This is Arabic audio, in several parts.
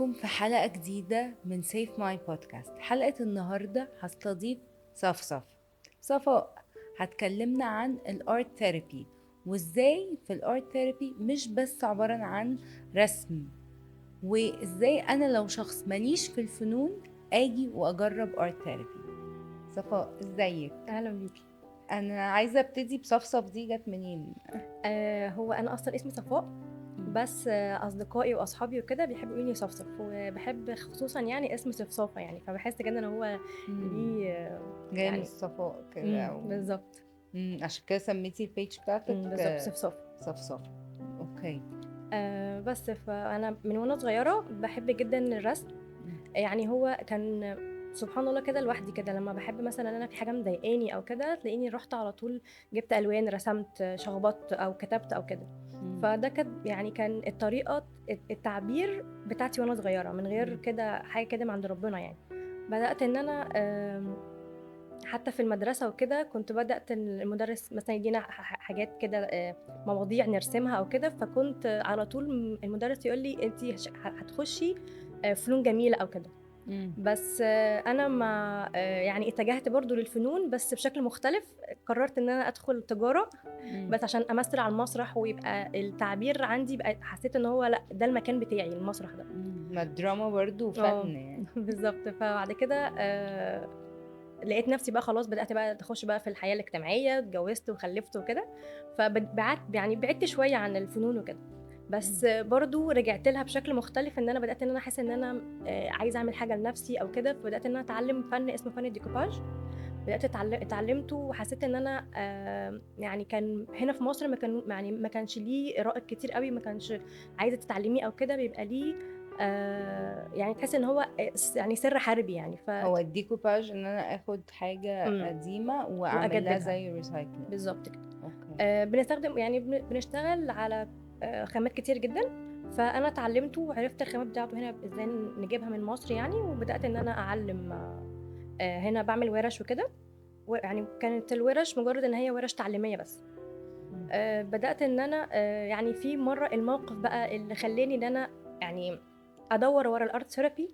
بيكم في حلقة جديدة من سيف ماي بودكاست. حلقة النهاردة هستضيف صفاء هتكلمنا عن الارت ثيرابي، وازاي في الارت ثيرابي مش بس عبارة عن رسم، وازاي انا لو شخص ماليش في الفنون اجي واجرب ارت ثيرابي. صفاء ازيك؟ اهلا بيكي. انا عايزة ابتدي بصفصف، دي جت منين؟ هو انا اصلا اسمي صفاء، بس اصدقائي واصحابي وكده بيحبوا يقولوا لي صفصف، وبحب خصوصا يعني اسم صفصافه، يعني فبحس كده ان هو ليه جاي من يعني الصفاء كده بالظبط. عشان كده سميتي البيج بتاعتك بالظبط صفصاف. صفصف. اوكي. بس فانا من وانا صغيره بحب جدا الرسم. يعني هو كان سبحان الله كده لوحدي كده، لما بحب مثلا انا في حاجه مضايقاني او كده تلاقيني رحت على طول جبت الوان، رسمت، شخبطت او كتبت او كده. فده كان الطريقه التعبير بتاعتي وانا صغيره، من غير كده حاجه كده من عند ربنا يعني. بدات ان انا حتى في المدرسه وكده كنت بدات إن المدرس مثلا يدينا حاجات كده، مواضيع نرسمها او كده، فكنت على طول المدرس يقول لي انت هتخشي فنون جميله او كده. بس انا ما يعني اتجهت برضو للفنون بس بشكل مختلف. قررت ان انا ادخل تجاره، بس عشان امثل على المسرح ويبقى التعبير عندي، بقى حسيت ان هو لا، ده المكان بتاعي المسرح ده. ما الدراما برضو فن يعني. بالظبط. فبعد كده لقيت نفسي بقى خلاص بدأت بقى تخش بقى في الحياة الاجتماعية، اتجوزت وخلفت وكده، بعدت شوية عن الفنون وكده. بس برضو رجعت لها بشكل مختلف، ان انا بدأت ان انا احس ان انا عايزة اعمل حاجة لنفسي او كده، فبدأت ان انا اتعلم فن اسمه فن الديكوباج. بدأت اتعلمته وحسيت ان انا يعني كان هنا في مصر ما كانش ليه رائد كتير قوي، ما كانش عايزة تتعلميه او كده بيبقى ليه يعني تحس ان هو يعني سر حربي يعني هو الديكوباج ان انا اخد حاجة مم. قديمة واعمل لها واجددها زي ريسايكلينج. بالظبط كده. اوكي. بنستخدم يعني بنشتغل على خامات كتير جدا. فانا اتعلمته وعرفت الخامات بتاعته هنا ازاي نجيبها من مصر يعني، وبدات ان انا اعلم هنا بعمل ورش وكده. يعني كانت الورش مجرد ان هي ورش تعليميه بس. بدات ان انا يعني في مره الموقف بقى اللي خلاني ان انا يعني ادور ورا الارت ثيرابي.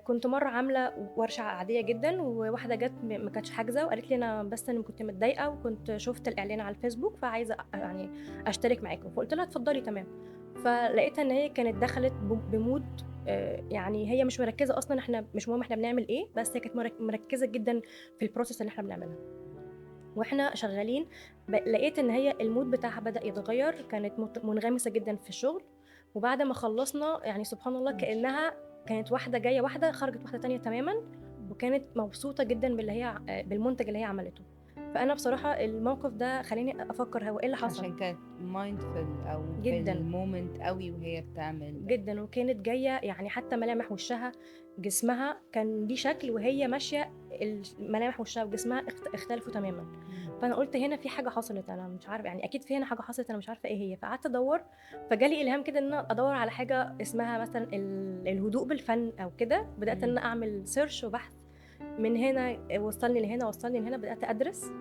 كنت مره عامله ورشه عاديه جدا، وواحده جت ما كانتش حاجزه وقالت لي انا بس انا كنت متضايقه وكنت شفت الاعلان على الفيسبوك فعايزه يعني اشترك معاكم، فقلت لها اتفضلي تمام. فلقيتها ان هي كانت دخلت بمود يعني هي مش مركزه اصلا، احنا مش مهم احنا بنعمل ايه، بس هي كانت مركزه جدا في البروسيس اللي احنا بنعملها واحنا شغالين. لقيت ان هي المود بتاعها بدأ يتغير، كانت منغمسة جدا في الشغل. وبعد ما خلصنا يعني سبحان الله كأنها كانت واحدة جاية واحدة خرجت واحدة تانية تماما، وكانت مبسوطة جدا بالمنتج اللي هي عملته. فأنا بصراحة الموقف ده خليني أفكر هو إيه اللي حصل. عشان كانت مايندفul او في جدا المومنت قوي وهي بتعمل ده. جدا، وكانت جايه يعني حتى ملامح وشها، جسمها كان ليه شكل وهي ماشيه، ملامح وشها وجسمها اختلفوا تماما. فانا قلت هنا في حاجه حصلت، انا مش عارفه يعني اكيد في هنا حاجه حصلت انا مش عارفه ايه هي. فقعدت ادور، فجالي الهام كده ان انا ادور على حاجه اسمها مثلا الهدوء بالفن او كده. بدات ان انا اعمل سيرش وبحث، من هنا وصلني لهنا وصلني لهنا، بدات ادرس.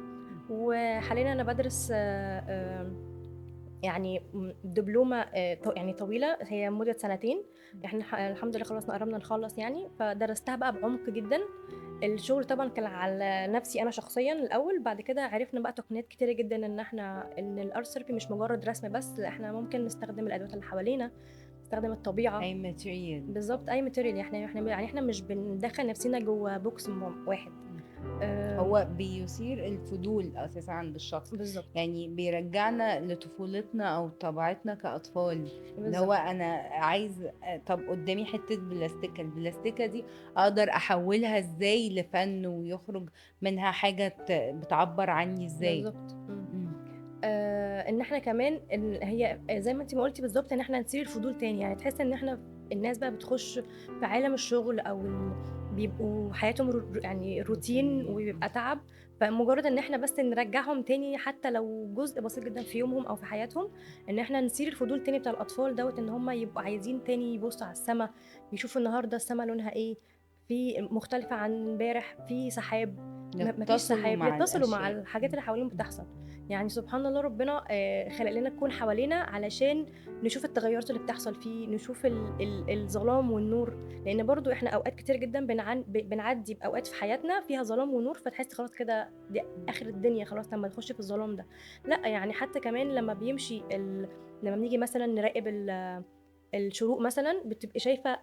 وحاليا انا بدرس يعني دبلومة يعني طويلة، هي مدة سنتين. احنا الحمد لله خلصنا، قربنا نخلص يعني. فدرستها بقى بعمق جدا. الشغل طبعا كان على نفسي انا شخصيا الاول، بعد كده عرفنا بقى تقنيات كتيره جدا ان الارت ثيرابي مش مجرد رسم بس، لا احنا ممكن نستخدم الادوات اللي حوالينا، نستخدم الطبيعه. اي ماتيريال. بالظبط اي ماتيريال، احنا مش بندخل نفسنا جوه بوكس واحد. هو بيثير الفضول اساسا عند الشخص، بالظبط يعني بيرجعنا لطفولتنا او طبيعتنا كاطفال. اللي هو بالظبط انا عايز، طب قدامي حتة بلاستيكة، البلاستيكة دي اقدر احولها ازاي لفن ويخرج منها حاجة بتعبر عني ازاي. بالظبط. مم. ان احنا كمان ان هي زي ما انت ما قلتي بالظبط، ان احنا نثير الفضول تاني، يعني تحس ان احنا الناس بقى بتخش في عالم الشغل او بيبقوا حياتهم يعني روتين روتينية. وبيبقى تعب. فمجرد ان احنا بس نرجعهم تاني حتى لو جزء بسيط جدا في يومهم او في حياتهم، ان احنا نثير الفضول تاني بتاع الاطفال دوت، ان هم يبقوا عايزين تاني يبصوا على السماء، يشوفوا النهارده السماء لونها ايه. في مختلفة عن امبارح، في سحاب، ما فيش يتصلوا سحاب، مع يتصلوا مع الأشياء. الحاجات اللي حواليهم بتحصل. يعني سبحان الله ربنا خلق لنا الكون حوالينا علشان نشوف التغيرات اللي بتحصل فيه، نشوف الظلام والنور، لان برضو احنا اوقات كتير جدا بنعدي باوقات في حياتنا فيها ظلام ونور، فتحس خلاص كده دي اخر الدنيا خلاص لما تخش في الظلام ده. لا يعني حتى كمان لما بيمشي لما بنيجي مثلا نراقب الشروق مثلا، بتبقي شايفه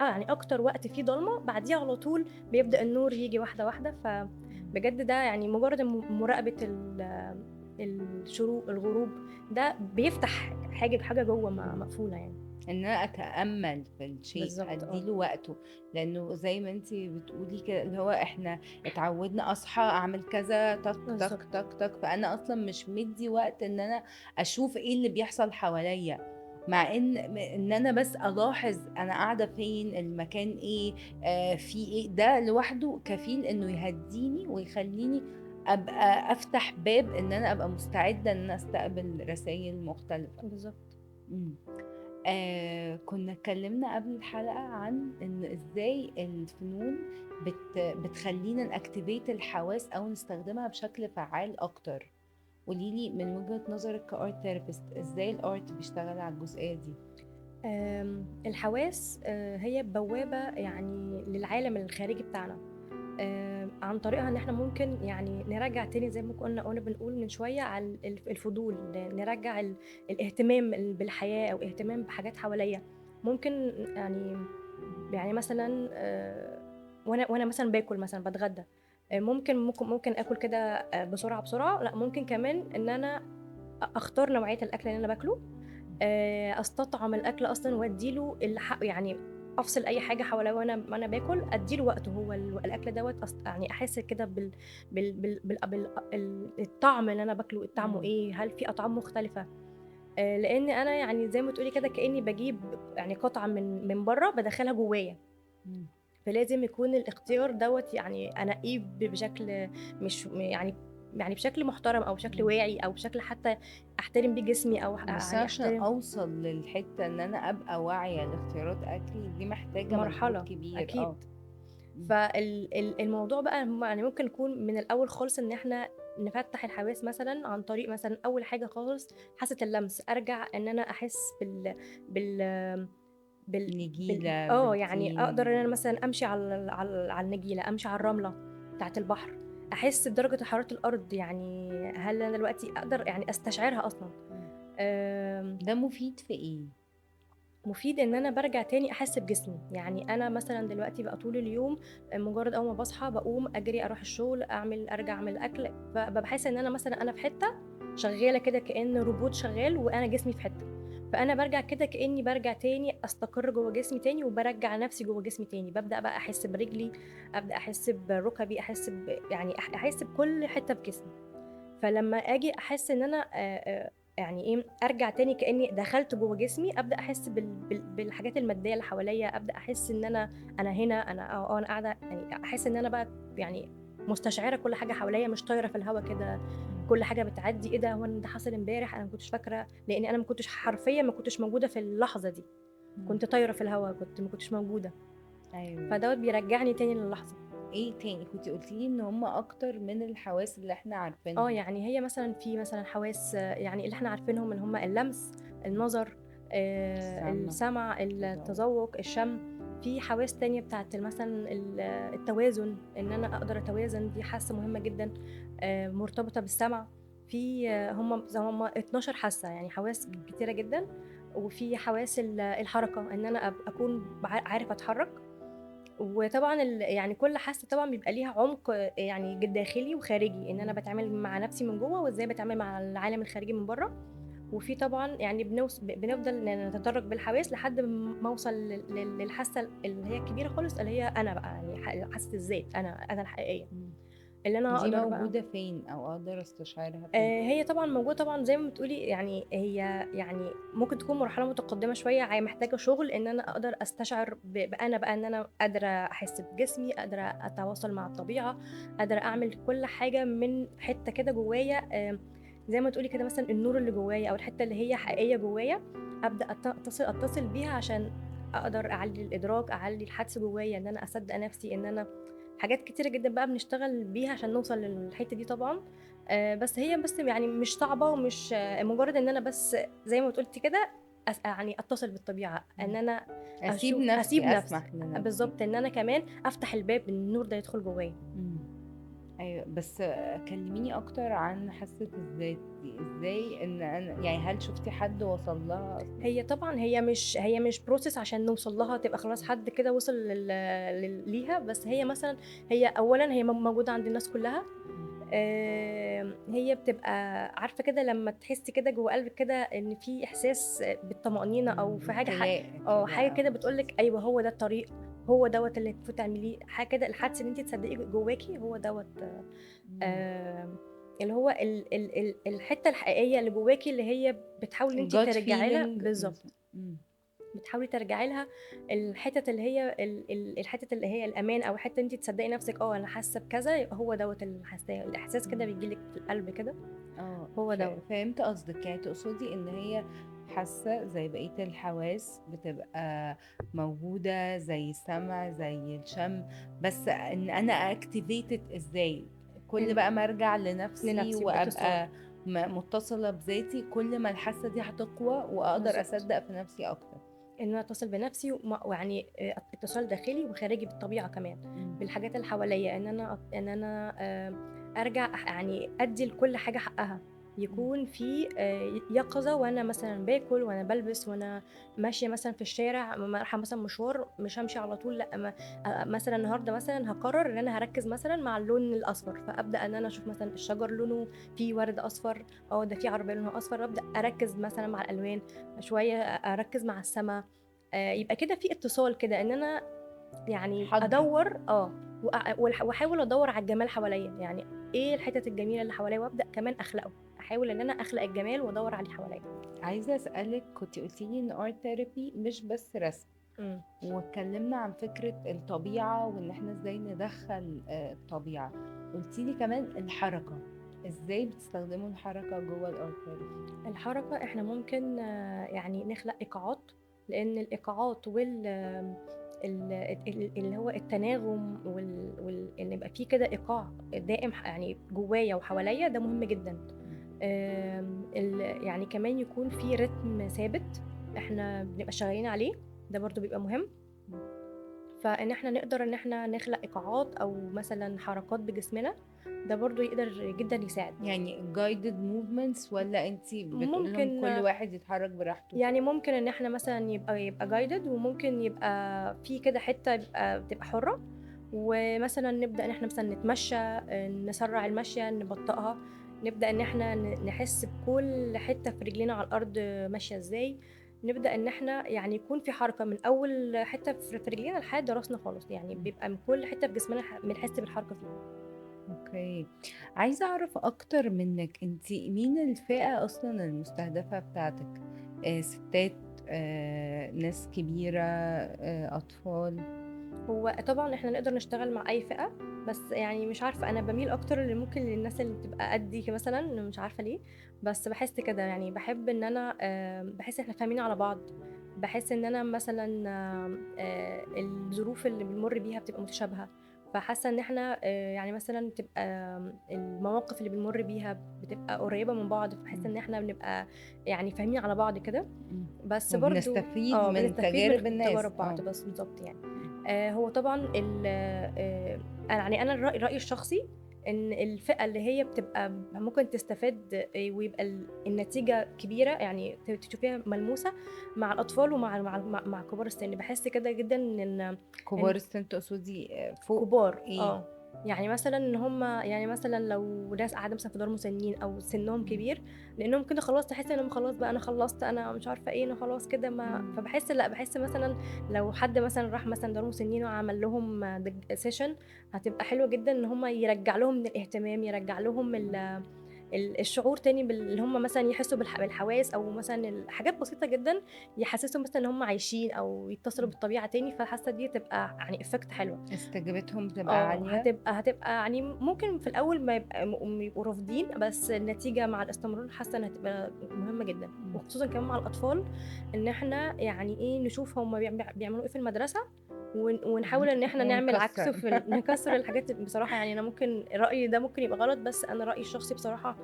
يعني اكتر وقت فيه ضلمه بعديها على طول بيبدا النور يجي واحده واحده. فبجد ده يعني مجرد مراقبه الشروق الغروب ده بيفتح حاجه جوه مقفوله يعني. ان انا اتامل في الشيء، بالظبط اديله وقته. لانه زي ما انتي بتقولي كده، اللي هو احنا اتعودنا اصحى اعمل كذا تك تك بالظبط تك تك، فانا اصلا مش مدي وقت ان انا اشوف ايه اللي بيحصل حواليا. مع ان انا بس الاحظ انا قاعده فين، المكان ايه، في ايه، ده لوحده كفيل انه يهديني ويخليني ابقى افتح باب ان انا ابقى مستعده ان انا استقبل رسائل مختلفه. بالظبط. مم. كنا اتكلمنا قبل الحلقة عن ان ازاي الفنون بتخلينا نأكتيفيت الحواس او نستخدمها بشكل فعال اكتر. قوليلي من وجهة نظرك كارت ثيرابيست، ازاي الارت بيشتغل على الجزئية دي؟ الحواس هي بوابة يعني للعالم الخارجي بتاعنا. عن طريقها ان احنا ممكن يعني نرجع تاني زي ما كنا بنقول من شوية على الفضول، نرجع الاهتمام بالحياة او اهتمام بحاجات حواليا. ممكن يعني مثلا وانا مثلا باكل مثلا بتغدى، ممكن اكل كده بسرعة بسرعة، لا ممكن كمان ان انا اختار نوعية الاكل اللي انا باكله، استطعم الاكل اصلا واديله الحق يعني، افصل اي حاجه حواليا وانا باكل اديله وقته هو الاكل دوت يعني احس كده الطعم اللي انا باكله طعمه مم. ايه، هل في اطعام مختلفه. لان انا يعني زي ما تقولي كده كاني بجيب يعني قطعه من بره بدخلها جوايا، مم. فلازم يكون الاختيار دوت يعني انقيه بشكل مش يعني بشكل محترم او بشكل مم. واعي او بشكل حتى احترم بيه جسمي او بس يعني عشان احترم. اوصل للحتة ان انا ابقى واعية لاختيارات اكلي دي محتاجة مجهود مرحلة كبير. أكيد. اه. مم. فالموضوع بقى يعني ممكن يكون من الأول خالص إن إحنا نفتح الحواس مثلا عن طريق مثلا أول حاجة خالص حاسة اللمس، أرجع إن أنا أحس بال نجيلة يعني أقدر إن بالطين. أنا مثلا أمشي على النجيلة، أمشي على الرملة بتاعة البحر، أحس بدرجة حرارة الأرض، يعني هل أنا دلوقتي أقدر يعني أستشعرها أصلا. مم. آم، ده مفيد في ايه؟ مفيد ان انا برجع تاني احس بجسمي. يعني انا مثلا دلوقتي بقى طول اليوم مجرد اول ما بصحى بقوم اجري اروح الشغل ارجع اعمل اكل، فبحس ان انا مثلا انا في حته شغاله كده كأن روبوت شغال وانا جسمي في حته، فانا برجع كده كأني برجع تاني استقر جوه جسمي تاني وبرجع نفسي جوه جسمي تاني، ببدأ بقى احس برجلي، ابدا احس بركبي، احس يعني احس بكل حته في جسمي. فلما اجي احس ان انا يعني ايه ارجع تاني كاني دخلت جوه جسمي، ابدا احس بالحاجات الماديه اللي حواليا، ابدا احس ان انا هنا، انا قاعده، يعني احس ان انا بقى يعني مستشعره كل حاجه حواليا، مش طايره في الهوا كده، كل حاجه بتعدي ايه ده، هو ده حصل امبارح انا ما كنتش فاكره، لان انا ما كنتش حرفيا ما كنتش موجوده في اللحظه دي، مم. كنت طايره في الهوا، ما كنتش موجوده. ايوه. فدوت بيرجعني تاني للحظه. ايه تاني كنت قلتيلي ان هم اكتر من الحواس اللي احنا عارفينها؟ يعني هي مثلا في مثلا حواس يعني اللي احنا عارفينهم اللي هم اللمس، النظر، السمع. السمع، تذوق. التذوق، الشم. في حواس تانية بتاعت مثلا التوازن، ان انا اقدر اتوازن، دي حاسة مهمة جدا مرتبطة بالسمع. في هم 12 حاسة، يعني حواس كتيرة جدا. وفي حواس الحركة، ان انا اكون عارف اتحرك. وطبعا يعني كل حاسه طبعا بيبقى ليها عمق يعني داخلي وخارجي، ان انا بتعامل مع نفسي من جوه وازاي بتعامل مع العالم الخارجي من بره. وفي طبعا يعني بنفضل نتدرج بالحواس لحد ما اوصل للحاسه اللي هي الكبيره خالص، اللي هي انا بقى يعني حاسه الذات، انا الحقيقيه مم. اللي انا دي اقدر بقى. موجودة فين او اقدر استشعرها فين؟ هي طبعا موجوده طبعا زي ما بتقولي، يعني هي يعني ممكن تكون مرحله متقدمه شويه، محتاجه شغل ان انا اقدر استشعر بانا بقى ان انا قادره احس بجسمي، قادره اتواصل مع الطبيعه، قادره اعمل كل حاجه من حته كده جوايا. زي ما تقولي كده مثلا النور اللي جوايا او الحته اللي هي حقيقيه جوايا، ابدا اتصل بيها عشان اقدر اعلي الادراك، اعلي الحدس جوايا، ان انا اصدق نفسي، ان انا حاجات كتيره جدا بقى بنشتغل بيها عشان نوصل للحته دي طبعا. بس هي بس يعني مش صعبه، ومش مجرد ان انا بس زي ما قلت كده يعني اتصل بالطبيعه، ان انا اسيب اشوف اسيب نفسي، نفسي. اسمح لنفسي. بالظبط، ان انا كمان افتح الباب ان النور ده يدخل جوايا. مم. ايوه، بس كلميني اكتر عن حاسة الذات دي، ازاي ان انا يعني هل شفتي حد وصل لها اصلا؟ هي طبعا هي مش بروسيس عشان نوصل لها تبقى خلاص حد كده وصل ليها، بس هي مثلا هي اولا هي موجوده عند الناس كلها. هي بتبقى عارفه كده لما تحسي كده جوه قلبك كده ان في احساس بالطمانينه، او في حاجه بالكياء كده حاجه او كده بتقولك ايوه هو ده الطريق، هو دوت اللي المفروض تعمليه، حاجه كده الحدس اللي انت تصدقيه جواكي هو دوت. آه، اللي هو الحته الحقيقيه اللي جواكي، اللي هي بتحاولي ان انت جاد ترجعي لها. فيلينج. بالظبط، بتحاولي ترجعي لها الحتت اللي هي الحتت اللي هي الامان، او الحته اللي انت تصدقي نفسك انا حاسه بكذا، يبقى هو دوت اللي حاساه، الاحساس كده بيجيلك في القلب كده، هو دوت. فهمت قصدك، يعني تقصدي ان هي حاسة زي بقية الحواس بتبقى موجودة، زي السمع زي الشم، بس ان انا اكتيفيتد ازاي؟ كل إن بقى ما ارجع لنفسي لنفسي باتصال. وابقى متصلة بذاتي، كل ما الحاسة دي هتقوى واقدر بالظبط، اصدق في نفسي اكتر. ان انا اتصل بنفسي ويعني اتصال داخلي وخارجي بالطبيعه كمان، مم. بالحاجات اللي حواليا، ان انا ارجع يعني ادي لكل حاجه حقها، يكون في يقظه، وانا مثلا باكل، وانا بلبس، وانا ماشيه مثلا في الشارع، رايحه مثلا مشوار، مش همشي على طول، لا مثلا النهارده مثلا هقرر ان انا هركز مثلا مع اللون الاصفر، فابدا ان انا اشوف مثلا الشجر لونه فيه ورد اصفر، ده في عربيه لونها اصفر، ابدا اركز مثلا مع الالوان شويه، اركز مع السماء. يبقى كده في اتصال كده، ان انا يعني حاضرة. ادور واحاول ادور على الجمال حواليا، يعني ايه الحتت الجميله اللي حواليا، وابدا كمان اخلقه، احاول ان انا اخلق الجمال وادور عليه حواليا. عايزة اسألك، كنت قلتيلي ان ارت ثيرابي مش بس رسم، امم واتكلمنا عن فكرة الطبيعة وإن احنا ازاي ندخل الطبيعة. قلتيلي كمان الحركة، ازاي بتستخدموا الحركة جوه الارت ثيرابي؟ الحركه احنا ممكن يعني نخلق ايقاعات، لان الايقاعات اللي هو التناغم ان يبقى فيه كده ايقاع دائم يعني جوايا وحواليا، ده مهم جدا. يعني كمان يكون في رتم ثابت احنا بنبقى شغالين عليه، ده برضو بيبقى مهم. فان احنا نقدر ان احنا نخلق ايقاعات او مثلا حركات بجسمنا، ده برضو يقدر جدا يساعد. يعني guided movements، ولا انتي بتقولي لهم ممكن كل واحد يتحرك براحته؟ يعني ممكن ان احنا مثلا يبقى جايدد، وممكن يبقى في كده حته بتبقى حره، ومثلا نبدا ان احنا مثلا نتمشى، نسرع المشيه، نبطئها، نبدا ان احنا نحس بكل حته في رجلينا على الارض ماشيه ازاي، نبدا ان احنا يعني يكون في حركه من اول حته في رجلينا لحد راسنا خالص، يعني بيبقى من كل حته في جسمنا بنحس بالحركه فيها. اوكي، عايزة اعرف اكتر منك، انتي مين الفئة اصلا المستهدفة بتاعتك؟ ستات، ناس كبيرة، اطفال؟ هو طبعا احنا نقدر نشتغل مع اي فئة، بس يعني مش عارفة، انا بميل اكتر اللي ممكن للناس اللي بتبقى قدي مثلا، مش عارفة ليه، بس بحس كده يعني بحب ان انا بحس احنا فاهمين على بعض، بحس ان انا مثلا الظروف اللي بنمر بيها بتبقى متشابهة، فحاسة ان احنا يعني مثلا بتبقى المواقف اللي بنمر بيها بتبقى قريبة من بعض، فبحس ان احنا بنبقى يعني فاهمين على بعض كده. بس برضو وبنستفيد من بنستفيد من تجارب الناس. تجارب بعض، بس بالظبط يعني. هو طبعا يعني انا رأيي الشخصي ان الفئه اللي هي بتبقى ممكن تستفاد ويبقى النتيجه كبيره، يعني تشوفيها ملموسه مع الاطفال ومع مع كبار السن، بحس كده جدا كبار ان السن تقصدي فوق كبار ايه؟ يعني مثلا ان هم يعني مثلا لو ناس قاعده مثلا في دار مسنين او سنهم مم. كبير، لانهم كده خلاص تحس انهم خلاص بقى انا خلصت، انا مش عارفه ايه، انا خلاص كده ما، مم. فبحس لا، بحس مثلا لو حد مثلا راح مثلا دار مسنين وعمل لهم سيشن، هتبقى حلوه جدا ان هم يرجع لهم من الاهتمام، يرجع لهم الشعور تاني اللي هم مثلا يحسوا بالحواس، او مثلا حاجات بسيطه جدا يحسسهم مثلا ان هم عايشين او يتصلوا بالطبيعه تاني. فحاسه دي تبقى يعني افكت حلوه. استجابتهم تبقى عالية. هتبقى يعني ممكن في الاول ما يبقوا رافضين، بس النتيجه مع الاستمرار حاسه انها هتبقى مهمه جدا، وخصوصا كمان مع الاطفال، ان احنا يعني ايه نشوف هم بيعملوا ايه في المدرسه، ونحاول ان احنا نعمل عكسه ونكسر. في نكسر الحاجات. بصراحه يعني انا ممكن رايي ده ممكن يبقى غلط، بس انا رايي الشخصي بصراحه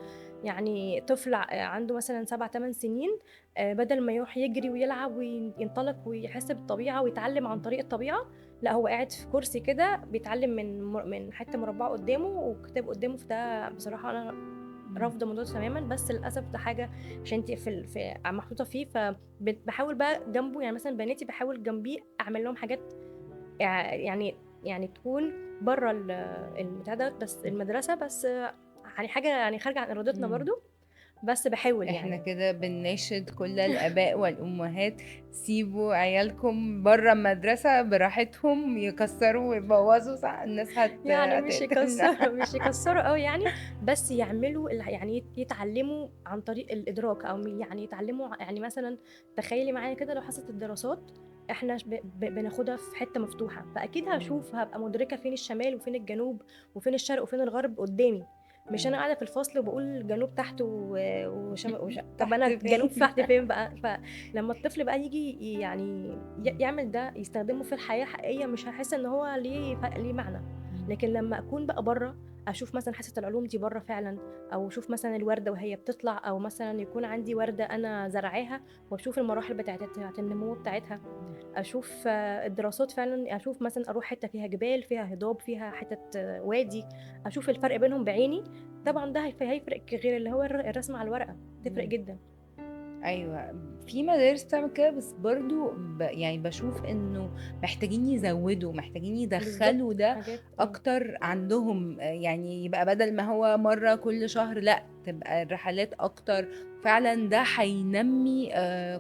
يعني طفل عنده مثلا 7 8 سنين، بدل ما يروح يجري ويلعب وينطلق ويحس بالطبيعه ويتعلم عن طريق الطبيعه، لا هو قاعد في كرسي كده بيتعلم من حته مربعه قدامه وكتاب قدامه. فده بصراحه انا رافضه الموضوع تماما، بس للاسف ده حاجه عشان انت في محطوطه فيه. فبحاول بقى جنبه، يعني مثلا بناتي بحاول جنبيه اعمل لهم حاجات يعني تكون بره البتاع ده، بس المدرسه بس، يعني حاجه يعني خارجه عن ارادتنا مم. برضو، بس بحاول احنا يعني. كده بنناشد كل الاباء والامهات، سيبوا عيالكم بره المدرسة براحتهم، يكسروا ويبوظوا، صح؟ الناس يعني مش هتقتلنا. يكسروا مش يكسروا قوي يعني، بس يعملوا يعني يتعلموا عن طريق الادراك، او يعني يتعلموا يعني مثلا تخيلي معايا كده لو حصلت الدراسات احنا بناخدها في حته مفتوحه، فاكيد هشوف هبقى مدركه فين الشمال وفين الجنوب وفين الشرق وفين الغرب قدامي. مش انا قاعده في الفصل وبقول جنوب تحت طب تحت انا جنوب فين؟ تحت فين بقى؟ فلما الطفل بقى يجي يعني يعمل ده يستخدمه في الحياه الحقيقيه، مش هيحس ان هو ليه معنى. لكن لما اكون بقى بره، اشوف مثلا حصه العلوم دي بره فعلا، او اشوف مثلا الورده وهي بتطلع، او مثلا يكون عندي ورده انا زرعاها واشوف المراحل بتاعت النمو بتاعتها، اشوف الدراسات فعلا، اشوف مثلا اروح حته فيها جبال فيها هضاب فيها حته وادي، اشوف الفرق بينهم بعيني. طبعا ده هيفرق غير اللي هو الرسم على الورقه، تفرق جدا. ايوه، في مدارس بتعمل كده، بس برضو يعني بشوف انه محتاجين بالظبط، يدخلوا ده حاجات اكتر عندهم، يعني يبقى بدل ما هو مرة كل شهر، لا تبقى الرحلات اكتر. فعلا ده هينمي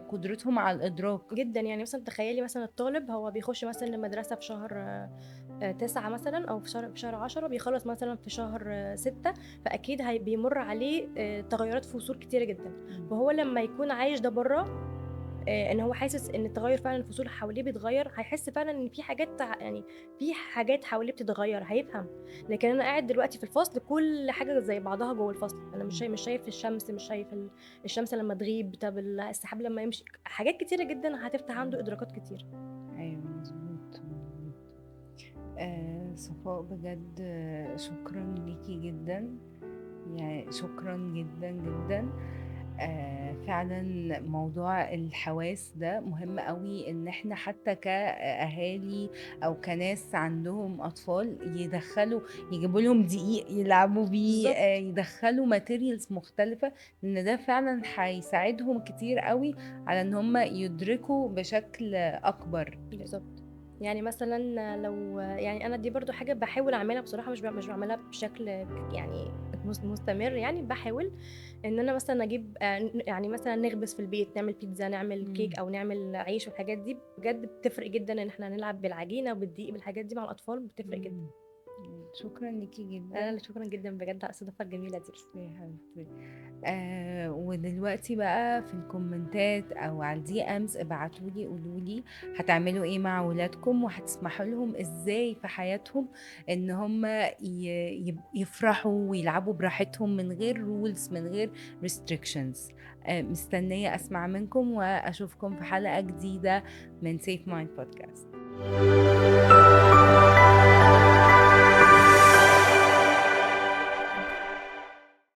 قدرتهم على الادراك. جدا. يعني مثلا تخيلي مثلا الطالب هو بيخش مثلا المدرسة في شهر 9 مثلا، أو في شهر 10 بيخلص مثلا في شهر 6، فأكيد بيمر عليه تغيرات في فصول كتيرة جدا. فهو لما يكون عايش ده بره، ان هو حاسس ان التغير فعلا الفصول حواليه بيتغير، هيحس فعلا ان في حاجات يعني في حاجات حواليه بتتغير، هيفهم. لكن انا قاعد دلوقتي في الفصل كل حاجه زي بعضها جوه الفصل، انا مش شايف الشمس، مش شايف الشمس لما تغيب، طب السحاب لما يمشي، حاجات كتيره جدا هتفتح عنده ادراكات كتير. ايوه مظبوط. صفاء، بجد شكرا ليكي جدا، يعني شكرا جدا جدا. فعلا موضوع الحواس ده مهم قوي، ان احنا حتى كأهالي او كناس عندهم اطفال يجيبوا لهم دقيق يلعبوا بيه، بالظبط. يدخلوا ماتيريالز مختلفة، لان ده فعلا هيساعدهم كتير قوي على ان هم يدركوا بشكل اكبر. بالظبط. يعني مثلا لو يعني انا دي برضو حاجه بحاول اعملها بصراحه، مش بعملها بشكل يعني مستمر، يعني بحاول ان انا مثلا اجيب يعني مثلا نخبز في البيت، نعمل بيتزا، نعمل كيك، او نعمل عيش، والحاجات دي بجد بتفرق جدا، ان احنا نلعب بالعجينه وبالدقيق بالحاجات دي مع الاطفال بتفرق جدا. شكرا ليكي انا جدا. اللي شكرا جدا بجد على الاستضافه الجميله دي. يا حبيبتي. ودلوقتي بقى في الكومنتات او على الدي امز ابعتولي، قولولي هتعملوا ايه مع ولادكم، وهتسمحوا لهم ازاي في حياتهم ان هم يفرحوا ويلعبوا براحتهم من غير رولز، من غير restrictions. مستنية اسمع منكم، واشوفكم في حلقة جديدة من Safe Mind Podcast.